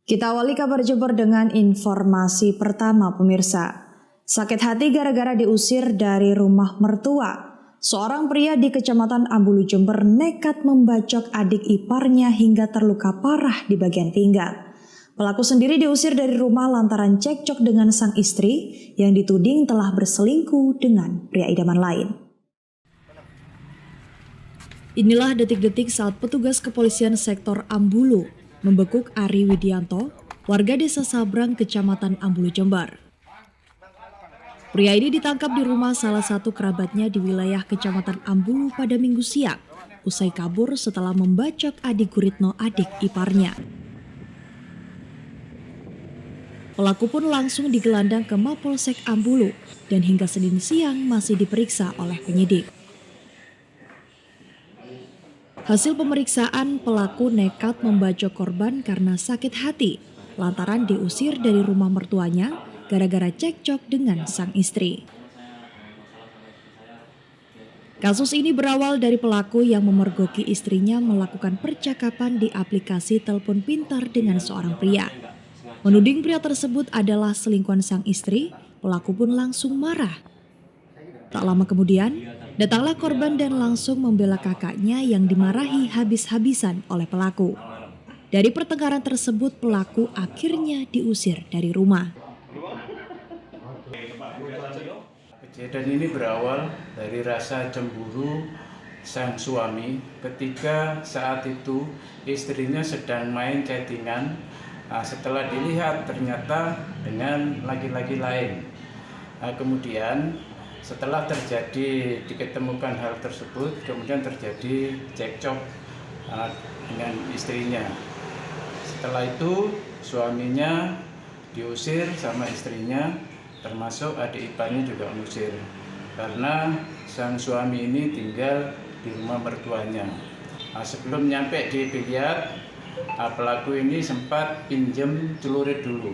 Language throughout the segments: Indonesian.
Kita awali kabar Jember dengan informasi pertama pemirsa. Sakit hati gara-gara diusir dari rumah mertua. Seorang pria di Kecamatan Ambulu Jember nekat membacok adik iparnya hingga terluka parah di bagian pinggang. Pelaku sendiri diusir dari rumah lantaran cekcok dengan sang istri yang dituding telah berselingkuh dengan pria idaman lain. Inilah detik-detik saat petugas kepolisian sektor Ambulu membekuk Ari Widianto, warga desa Sabrang, Kecamatan Ambulu Jember. Pria ini ditangkap di rumah salah satu kerabatnya di wilayah Kecamatan Ambulu pada Minggu siang, usai kabur setelah membacok adik Guritno, adik iparnya. Pelaku pun langsung digelandang ke Mapolsek Ambulu dan hingga Senin siang masih diperiksa oleh penyidik. Hasil pemeriksaan, pelaku nekat membacok korban karena sakit hati lantaran diusir dari rumah mertuanya gara-gara cekcok dengan sang istri. Kasus ini berawal dari pelaku yang memergoki istrinya melakukan percakapan di aplikasi telepon pintar dengan seorang pria. Menuding pria tersebut adalah selingkuhan sang istri, pelaku pun langsung marah. Tak lama kemudian, datanglah korban dan langsung membela kakaknya yang dimarahi habis-habisan oleh pelaku. Dari pertengkaran tersebut, pelaku akhirnya diusir dari rumah. Kejadian ini berawal dari rasa cemburu sang suami ketika saat itu istrinya sedang main chattingan. Setelah dilihat ternyata dengan laki-laki lain. Kemudian setelah terjadi diketemukan hal tersebut, kemudian terjadi cekcok dengan istrinya. Setelah itu suaminya diusir sama istrinya, termasuk adik iparnya juga mengusir. Karena sang suami ini tinggal di rumah mertuanya. Sebelum nyampe di biliar, pelaku ini sempat pinjam celurit dulu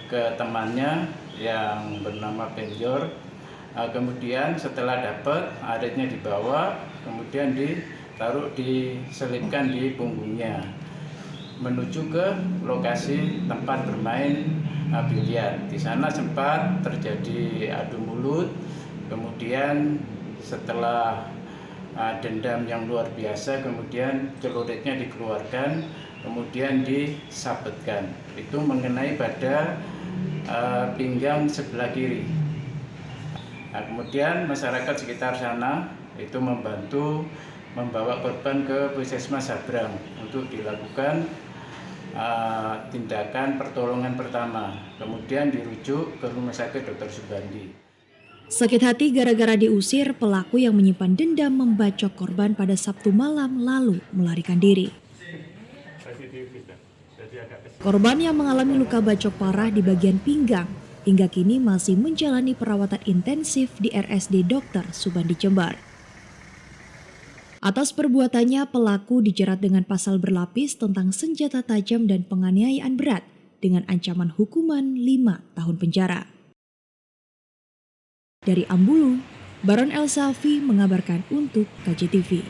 ke temannya yang bernama Benjor. Kemudian setelah dapat, aritnya dibawa, kemudian diselipkan di punggungnya menuju ke lokasi tempat bermain biliar. Di sana sempat terjadi adu mulut, kemudian setelah dendam yang luar biasa, kemudian celuritnya dikeluarkan, kemudian disabetkan. Itu mengenai pada pinggang sebelah kiri. Kemudian masyarakat sekitar sana itu membantu membawa korban ke Puskesmas Sabrang untuk dilakukan tindakan pertolongan pertama. Kemudian dirujuk ke Rumah Sakit Dr. Subandi. Sakit hati gara-gara diusir, pelaku yang menyimpan dendam membacok korban pada Sabtu malam lalu melarikan diri. Korban yang mengalami luka bacok parah di bagian pinggang hingga kini masih menjalani perawatan intensif di RSD Dr. Subandi Jember. Atas perbuatannya, pelaku dijerat dengan pasal berlapis tentang senjata tajam dan penganiayaan berat dengan ancaman hukuman 5 tahun penjara. Dari Ambulu, Baron El Safi mengabarkan untuk KJTV.